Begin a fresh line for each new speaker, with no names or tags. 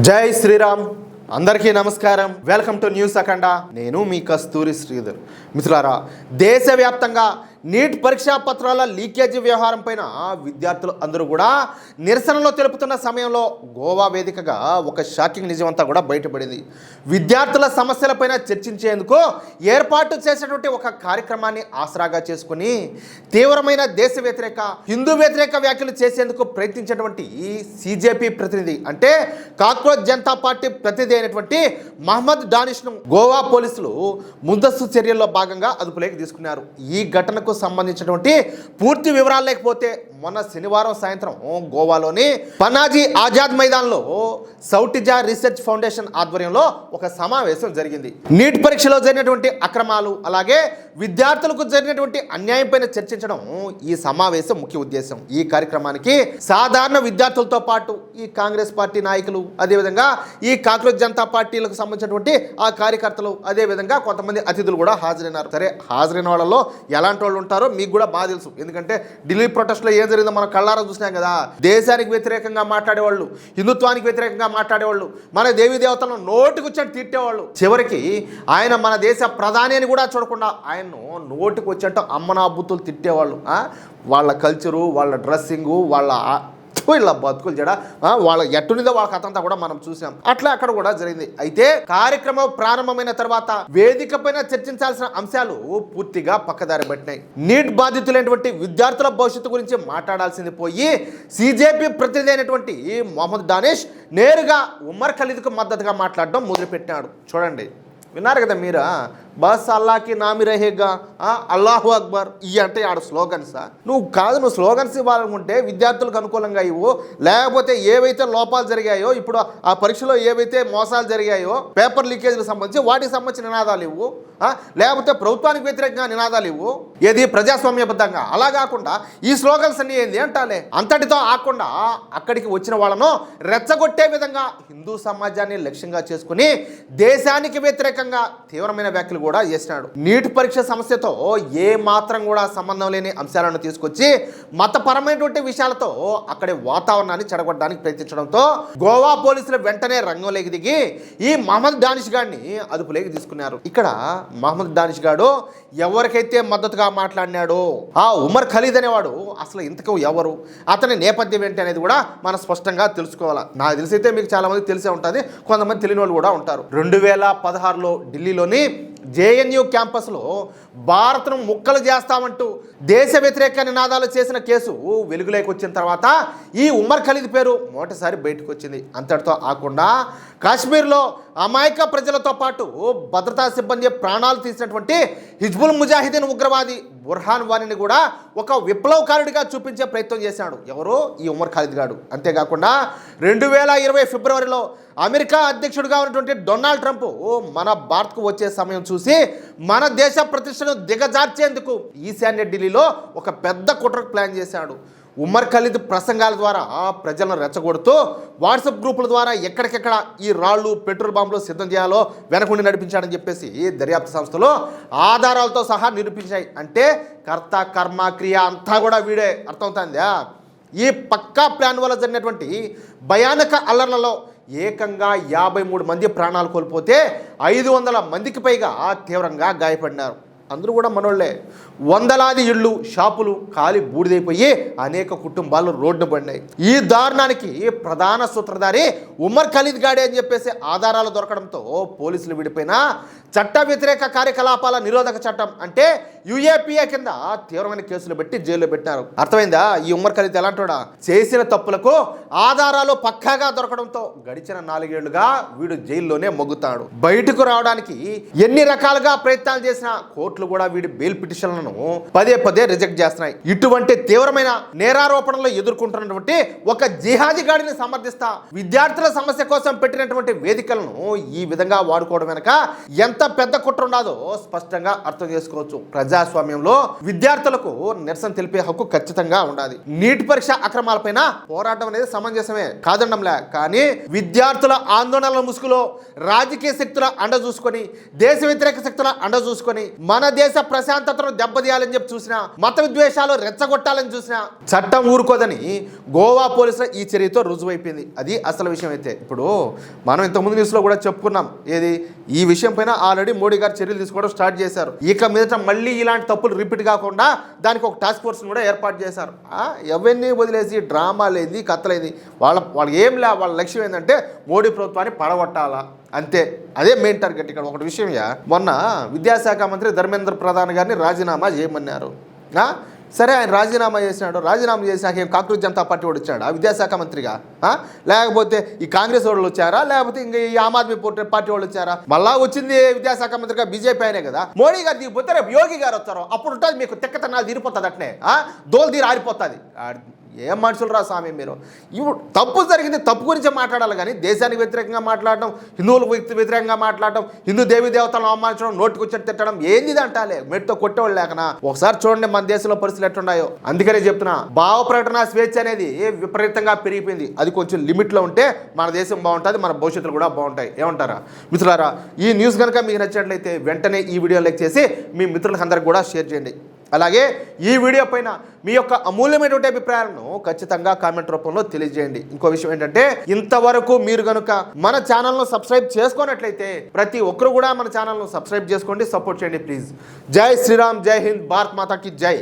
జై శ్రీరామ్. అందరికీ నమస్కారం. వెల్కమ్ టు న్యూస్ అఖండ. నేను మీ కస్తూరి శ్రీధర్. మిత్రులారా, దేశవ్యాప్తంగా నీట్ పరీక్షా పత్రాల లీకేజీ వ్యవహారం పైన విద్యార్థులు అందరూ కూడా నిరసనలో తెలుపుతున్న సమయంలో గోవా వేదికగా ఒక షాకింగ్ నిజమంతా కూడా బయటపడింది. విద్యార్థుల సమస్యలపైన చర్చించేందుకు ఏర్పాటు చేసినటువంటి ఒక కార్యక్రమాన్ని ఆసరాగా చేసుకుని తీవ్రమైన దేశ వ్యతిరేక హిందూ వ్యతిరేక వ్యాఖ్యలు చేసేందుకు ప్రయత్నించినటువంటి సిజేపీ ప్రతినిధి అంటే కాక్రోచ్ జనతా పార్టీ ప్రతినిధి అయినటువంటి మహమ్మద్ డానిష్ను గోవా పోలీసులు ముందస్తు చర్యల్లో భాగంగా అదుపులోకి తీసుకున్నారు. ఈ ఘటనకు సంబంధించినటువంటి పూర్తి వివరాలు లేకపోతే మొన్న శనివారం సాయంత్రం గోవాలోని పనాజీ ఆజాద్ మైదాన్లో సౌటిజా రీసెర్చ్ ఫౌండేషన్ ఆధ్వర్యంలో ఒక సమావేశం జరిగింది. నీట్ పరీక్షలో జరిగినటువంటి అక్రమాలు అలాగే విద్యార్థులకు జరిగినటువంటి అన్యాయం పైన చర్చించడం ఈ సమావేశం ముఖ్య ఉద్దేశం. ఈ కార్యక్రమానికి సాధారణ విద్యార్థులతో పాటు ఈ కాంగ్రెస్ పార్టీ నాయకులు, అదేవిధంగా ఈ కాక్రోచ్ జనతా పార్టీలకు సంబంధించినటువంటి ఆ కార్యకర్తలు, అదేవిధంగా కొంతమంది అతిథులు కూడా హాజరైనారు. సరే, హాజరైన వాళ్ళలో ఎలాంటి వాళ్ళు ఉంటారో మీకు కూడా బాగా తెలుసు. ఎందుకంటే ఢిల్లీ ప్రొటెస్ట్లో ఏం జరిగిందో మనం కళ్ళారా చూసినాం కదా. దేశానికి వ్యతిరేకంగా మాట్లాడేవాళ్ళు, హిందుత్వానికి వ్యతిరేకంగా మాట్లాడేవాళ్ళు, మన దేవీ దేవతలను నోటికొచ్చేట్టు తిట్టేవాళ్ళు, చివరికి ఆయన మన దేశ ప్రధాని అని కూడా చూడకుండా ఆయన్ను నోటికొచ్చేట్టు అమ్మనా బుద్ధులు తిట్టేవాళ్ళు. వాళ్ళ కల్చరు, వాళ్ళ డ్రెస్సింగు, వీళ్ళ బతుకులు జడ వాళ్ళ ఎట్టునిదో వాళ్ళ కథ అంతా కూడా మనం చూసాం. అట్లా అక్కడ కూడా జరిగింది. అయితే కార్యక్రమం ప్రారంభమైన తర్వాత వేదిక పైన చర్చించాల్సిన అంశాలు పూర్తిగా పక్కదారి పట్టినాయి. నీట్ బాధితులైనటువంటి విద్యార్థుల భవిష్యత్తు గురించి మాట్లాడాల్సింది పోయి సిజేపీ ప్రతినిధి అయినటువంటి మహమ్మద్ డానిష్ నేరుగా ఉమర్ ఖలీద్కు మద్దతుగా మాట్లాడడం మొదలుపెట్టినాడు. చూడండి, విన్నారు కదా మీరా. బస్ అల్లాకి నామి రహేగా, అల్లాహు అక్బర్, ఇవి అంటే ఆడ స్లోగన్సా? నువ్వు స్లోగన్స్ ఇవ్వాలనుకుంటే విద్యార్థులకు అనుకూలంగా ఇవ్వు, లేకపోతే ఏవైతే లోపాలు జరిగాయో, ఇప్పుడు ఆ పరీక్షలో ఏవైతే మోసాలు జరిగాయో పేపర్ లీకేజ్లకు సంబంధించి వాటికి సంబంధించిన నినాదాలు ఇవ్వు, లేకపోతే ప్రభుత్వానికి వ్యతిరేకంగా నినాదాలు ఇవ్వు. ఏది ప్రజాస్వామ్యబద్ధంగా. అలా కాకుండా ఈ స్లోగన్స్ అన్ని ఏంది అంటాలే. అంతటితో ఆకుండా అక్కడికి వచ్చిన వాళ్ళను రెచ్చగొట్టే విధంగా హిందూ సమాజాన్ని లక్ష్యంగా చేసుకుని దేశానికి వ్యతిరేకంగా తీవ్రమైన వ్యాఖ్యలు కూడా చేసినాడు. నీట్ పరీక్ష సమస్యతో ఏ మాత్రం కూడా సంబంధం లేని అంశాలను తీసుకొచ్చి మతపరమైనటువంటి విషయాలతో అక్కడి వాతావరణాన్ని చెడగొట్టడానికి ప్రయత్నించడంతో గోవా పోలీసులు వెంటనే రంగంలోకి దిగి ఈ మహమ్మద్ డానిష్ గారిని అదుపులోకి తీసుకున్నారు. ఇక్కడ మహమ్మద్ డానిష్ గారు ఎవరికైతే మద్దతుగా మాట్లాడినాడో ఆ ఉమర్ ఖలీద్ అనేవాడు అసలు ఇంతకు ఎవరు, అతని నేపథ్యం ఏంటి అనేది కూడా మనం స్పష్టంగా తెలుసుకోవాలి. నాకు తెలిసైతే మీకు చాలా మంది తెలిసే ఉంటుంది, కొంతమంది తెలియని వాళ్ళు కూడా ఉంటారు. 2016లో ఢిల్లీలోని జేఎన్యూ క్యాంపస్లో భారత్ను ముక్కలు చేస్తామంటూ దేశ వ్యతిరేక నినాదాలు చేసిన కేసు వెలుగులోకి వచ్చిన తర్వాత ఈ ఉమర్ ఖలీద్ పేరు మొదటిసారి బయటకు వచ్చింది. అంతటితో ఆకుండా కాశ్మీర్లో అమాయక ప్రజలతో పాటు భద్రతా సిబ్బంది ప్రాణాలు తీసినటువంటి హిజ్బుల్ ముజాహిదీన్ ఉగ్రవాది బుర్హాన్ వానిని కూడా ఒక విప్లవకారుడిగా చూపించే ప్రయత్నం చేశాడు. ఎవరు? ఈ ఉమర్ ఖలీద్ గాడు. అంతేకాకుండా 2020 ఫిబ్రవరిలో అమెరికా అధ్యక్షుడిగా ఉన్నటువంటి డొనాల్డ్ ట్రంప్ మన భారత్కు వచ్చే సమయం చూసి మన దేశ ప్రతిష్టను దిగజార్చేందుకు ఈశాన్య ఢిల్లీలో ఒక పెద్ద కుట్రకు ప్లాన్ చేశాడు. ఉమర్ ఖలీద్ ప్రసంగాల ద్వారా ప్రజలను రెచ్చగొడుతూ వాట్సాప్ గ్రూపుల ద్వారా ఎక్కడికెక్కడ ఈ రాళ్ళు, పెట్రోల్ బాంబులు సిద్ధం చేయాలో వెనకుండి నడిపించాడని చెప్పేసి దర్యాప్తు సంస్థలు ఆధారాలతో సహా నిరూపించాయి. అంటే కర్త, కర్మ, క్రియ అంతా కూడా వీడే. అర్థమవుతుందా? ఈ పక్కా ప్లాన్ వల్ల జరిగినటువంటి భయానక అల్లర్లలో ఏకంగా 53 మంది ప్రాణాలు కోల్పోతే 500 మందికి పైగా తీవ్రంగా గాయపడినారు. అందరూ కూడా మనోళ్లే. వందలాది ఇళ్ళు, షాపులు కాలి బూడిదైపోయి అనేక కుటుంబాలు రోడ్డు పడినాయి. ఈ దారుణానికి ప్రధాన సూత్రధారి ఉమర్ ఖలీద్ గాడే అని చెప్పేసి ఆధారాలు దొరకడంతో పోలీసులు విడిపోయిన చట్ట వ్యతిరేక కార్యకలాపాల నిరోధక చట్టం అంటే యుఏపిఏ కింద తీవ్రమైన కేసులు పెట్టి జైల్లో పెట్టారు. అర్థమైందా? ఈ ఉమర్ ఖలీద్ ఎలాంటోడా? చేసిన తప్పులకు ఆధారాలు పక్కాగా దొరకడంతో గడిచిన 4 ఏళ్లుగా వీడు జైల్లోనే మొగ్గుతాడు. బయటకు రావడానికి ఎన్ని రకాలుగా ప్రయత్నాలు చేసినా కోర్టులు కూడా వీడి బెయిల్ పిటిషన్లను పదే పదే రిజెక్ట్ చేస్తున్నాయి. ఇటువంటి తీవ్రమైన నేరారోపణలు ఎదుర్కొంటున్నటువంటి ఒక జిహాదీ గాడిని సమర్థిస్తా విద్యార్థుల సమస్య కోసం పెట్టినటువంటి వేదికలను ఈ విధంగా వాడుకోవడం వెనక ఎంత పెద్ద కుట్ర ఉండదో స్పష్టంగా అర్థం చేసుకోవచ్చు. ప్రజాస్వామ్యంలో విద్యార్థులకు నిరసన తెలిపే హక్కు ఖచ్చితంగా ఉండాలి. నీట్ పరీక్ష అక్రమాలపైన పోరాటం అనేది సమంజసమే, కాదండంలే. కానీ విద్యార్థుల ఆందోళనల ముసుగులో రాజకీయ శక్తుల అండ చూసుకొని, దేశ వ్యతిరేక శక్తుల అండ చూసుకొని, మన దేశ ప్రశాంతతను దెబ్బతీయాలని చెప్పి చూసినా, మత విద్వేషాలు రెచ్చగొట్టాలని చూసినా చట్టం ఊరుకోదని గోవా పోలీసుల ఈ చర్యతో రుజువైపోయింది. అది అసలు విషయం. అయితే ఇప్పుడు మనం ఇంతకుముందు న్యూస్లో కూడా చెప్పుకున్నాం, ఏది ఈ విషయం పైన ఆల్రెడీ మోడీ గారు చర్యలు తీసుకోవడం స్టార్ట్ చేశారు. ఇక మీదట మళ్ళీ ఇలాంటి తప్పులు రిపీట్ కాకుండా దానికి ఒక టాస్క్ ఫోర్స్ని కూడా ఏర్పాటు చేశారు. ఎవరిని వదిలేసి డ్రామాలేది కథలేది వాళ్ళకి ఏం లే, వాళ్ళ లక్ష్యం ఏంటంటే మోడీ ప్రభుత్వాన్ని పడగొట్టాలా, అంతే. అదే మెయిన్ టార్గెట్. ఇక్కడ ఒకటి విషయం, మొన్న విద్యాశాఖ మంత్రి ధర్మేంద్ర ప్రధాన్ గారిని రాజీనామా చేయమన్నారు. సరే, ఆయన రాజీనామా చేసినాడు. రాజీనామా చేసినాక ఏం కాంగ్రెస్ జనతా పార్టీ వాడు వచ్చాడా విద్యాశాఖ మంత్రిగా? లేకపోతే ఈ కాంగ్రెస్ వాళ్ళు వచ్చారా, లేకపోతే ఇంకా ఈ ఆమ్ ఆద్మీ పార్టీ వాళ్ళు వచ్చారా? మళ్ళా వచ్చింది విద్యాశాఖ మంత్రిగా బీజేపీ అయినే కదా. మోడీ గారు దిగిపోతే రేపు యోగి గారు వస్తారు, అప్పుడు ఉంటుంది మీకు తిక్కతనాలు తీరిపోతుంది, అట్నే దోలు తీరి ఆరిపోతుంది. ఏం మనుషులు రా స్వామి మీరు. ఇప్పుడు తప్పు జరిగింది, తప్పు గురించి మాట్లాడాలి కానీ దేశానికి వ్యతిరేకంగా మాట్లాడడం, హిందువులకు వ్యతిరేకంగా మాట్లాడడం, హిందూ దేవీ దేవతలను అవమానించడం, నోటికి వచ్చి తిట్టడం ఏంది అంటాలే. మెట్టుతో కొట్టేవాళ్ళు లేకనా. ఒకసారి చూడండి మన దేశంలో పరిస్థితులు ఎట్లున్నాయో. అందుకనే చెప్తున్నా, భావ ప్రకటన స్వేచ్ఛ అనేది విపరీతంగా పెరిగిపోయింది. అది కొంచెం లిమిట్లో ఉంటే మన దేశం బాగుంటుంది, మన భవిష్యత్తులు కూడా బాగుంటాయి. ఏమంటారా మిత్రులారా? ఈ న్యూస్ కనుక మీకు నచ్చినట్లయితే వెంటనే ఈ వీడియో లైక్ చేసి మీ మిత్రులకు అందరికి కూడా షేర్ చేయండి. అలాగే ఈ వీడియో పైన మీ యొక్క అమూల్యమైనటువంటి అభిప్రాయాలను ఖచ్చితంగా కామెంట్ రూపంలో తెలియజేయండి. ఇంకో విషయం ఏంటంటే, ఇంతవరకు మీరు కనుక మన ఛానల్ను సబ్స్క్రైబ్ చేసుకున్నట్లయితే ప్రతి ఒక్కరు కూడా మన ఛానల్ను సబ్స్క్రైబ్ చేసుకోండి, సపోర్ట్ చేయండి ప్లీజ్. జై శ్రీరామ్, జై హింద్, భారత్ మాతాకి జై.